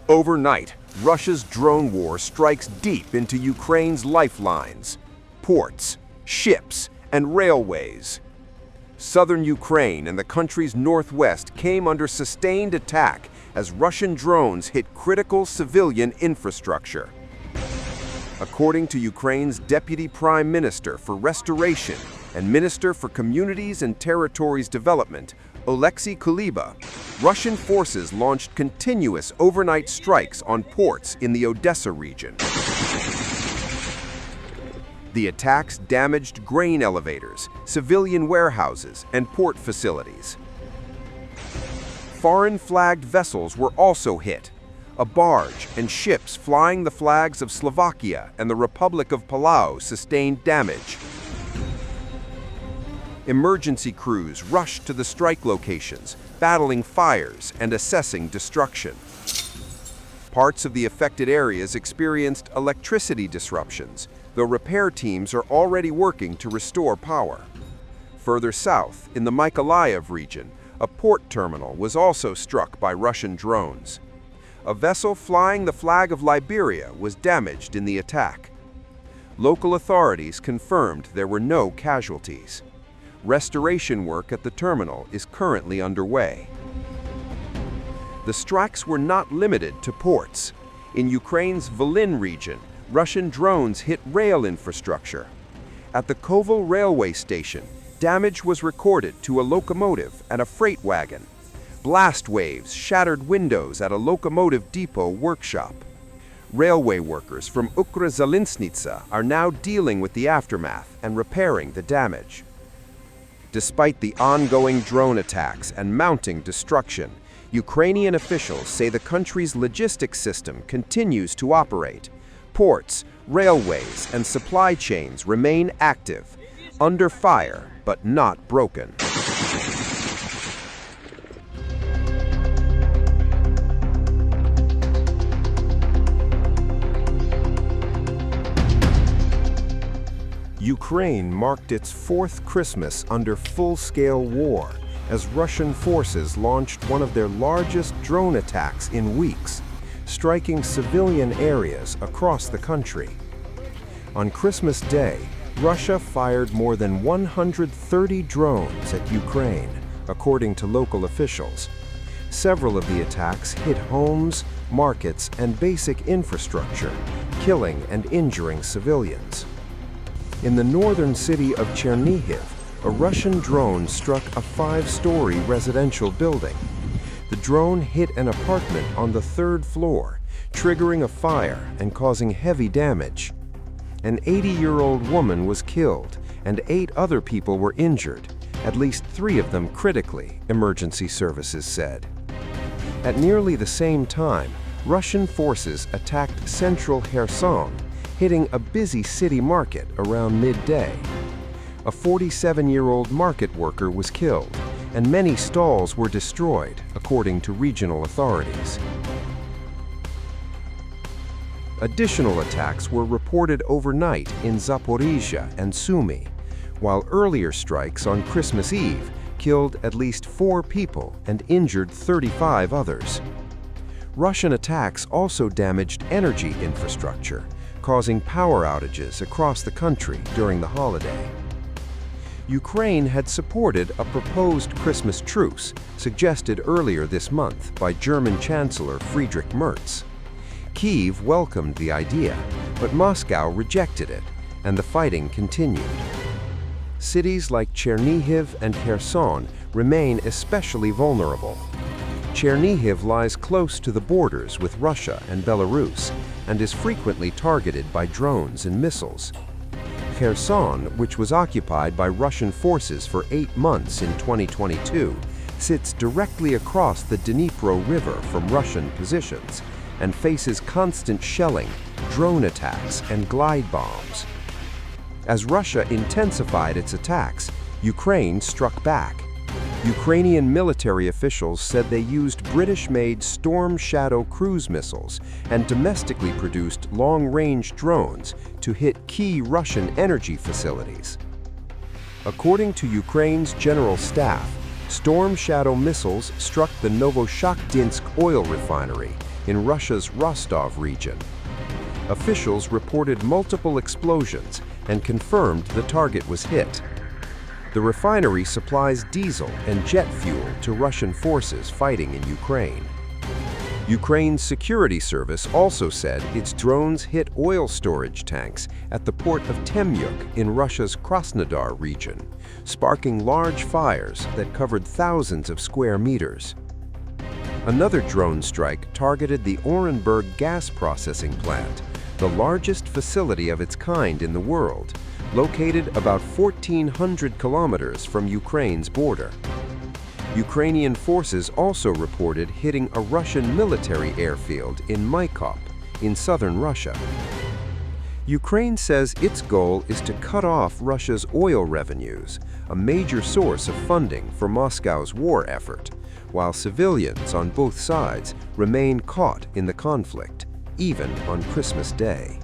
Overnight, Russia's drone war strikes deep into Ukraine's lifelines, ports, ships, and railways. Southern Ukraine and the country's northwest came under sustained attack as Russian drones hit critical civilian infrastructure. According to Ukraine's Deputy Prime Minister for Restoration and Minister for Communities and Territories Development, Oleksii Kuleba, Russian forces launched continuous overnight strikes on ports in the Odesa region. The attacks damaged grain elevators, civilian warehouses, and port facilities. Foreign-flagged vessels were also hit. A barge and ships flying the flags of Slovakia and the Republic of Palau sustained damage. Emergency crews rushed to the strike locations, battling fires and assessing destruction. Parts of the affected areas experienced electricity disruptions, though repair teams are already working to restore power. Further south, in the Mykolaiv region, a port terminal was also struck by Russian drones. A vessel flying the flag of Liberia was damaged in the attack. Local authorities confirmed there were no casualties. Restoration work at the terminal is currently underway. The strikes were not limited to ports. In Ukraine's Volyn region, Russian drones hit rail infrastructure. At the Kovel railway station, damage was recorded to a locomotive and a freight wagon. Blast waves shattered windows at a locomotive depot workshop. Railway workers from Ukra-Zalintnitsa are now dealing with the aftermath and repairing the damage. Despite the ongoing drone attacks and mounting destruction, Ukrainian officials say the country's logistics system continues to operate. Ports, railways, and supply chains remain active, under fire but not broken. Ukraine marked its fourth Christmas under full-scale war as Russian forces launched one of their largest drone attacks in weeks, striking civilian areas across the country. On Christmas Day, Russia fired more than 130 drones at Ukraine, according to local officials. Several of the attacks hit homes, markets, and basic infrastructure, killing and injuring civilians. In the northern city of Chernihiv, a Russian drone struck a 5-story residential building. The drone hit an apartment on the 3rd floor, triggering a fire and causing heavy damage. An 80-year-old woman was killed, and 8 other people were injured, at least 3 of them critically, emergency services said. At nearly the same time, Russian forces attacked central Kherson, hitting a busy city market around midday. A 47-year-old market worker was killed, and many stalls were destroyed, according to regional authorities. Additional attacks were reported overnight in Zaporizhia and Sumy, while earlier strikes on Christmas Eve killed at least 4 people and injured 35 others. Russian attacks also damaged energy infrastructure, causing power outages across the country during the holiday. Ukraine had supported a proposed Christmas truce suggested earlier this month by German Chancellor Friedrich Merz. Kyiv welcomed the idea, but Moscow rejected it, and the fighting continued. Cities like Chernihiv and Kherson remain especially vulnerable. Chernihiv lies close to the borders with Russia and Belarus and is frequently targeted by drones and missiles. Kherson, which was occupied by Russian forces for 8 months in 2022, sits directly across the Dnipro River from Russian positions and faces constant shelling, drone attacks, and glide bombs. As Russia intensified its attacks, Ukraine struck back. Ukrainian military officials said they used British-made Storm Shadow cruise missiles and domestically produced long-range drones to hit key Russian energy facilities. According to Ukraine's General Staff, Storm Shadow missiles struck the Novoshakhtinsk oil refinery in Russia's Rostov region. Officials reported multiple explosions and confirmed the target was hit. The refinery supplies diesel and jet fuel to Russian forces fighting in Ukraine. Ukraine's security service also said its drones hit oil storage tanks at the port of Temyuk in Russia's Krasnodar region, sparking large fires that covered thousands of square meters. Another drone strike targeted the Orenburg gas processing plant, the largest facility of its kind in the world, located about 1,400 kilometers from Ukraine's border. Ukrainian forces also reported hitting a Russian military airfield in Mykolaiv, in southern Russia. Ukraine says its goal is to cut off Russia's oil revenues, a major source of funding for Moscow's war effort, while civilians on both sides remain caught in the conflict, even on Christmas Day.